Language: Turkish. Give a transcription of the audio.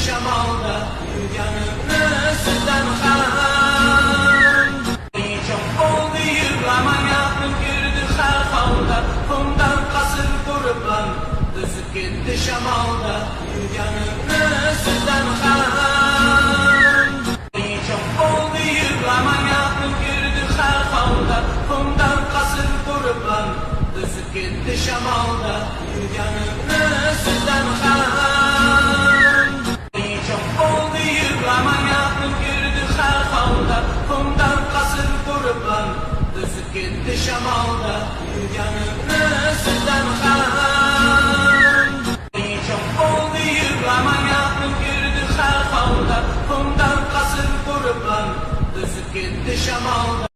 şamalda, yanımda sizden ham. Çok oldu yığlamaya, girdi her halda, bundan kasır kurban, düzüp gitti şamalda, yanımda sizden ham. Çok oldu yığlamaya, girdi her halda, bundan kasır kurban, düzüp gitti şamalda, yanımda sizden ham. Çok oldu yığlamaya, girdi her halda, bundan kasır kurban, düzüp gitti şamalda, yanımda sizden ham. Çok oldu yığlamaya, girdi her halda, bundan kasır kurban, düzüp gitti şamalda.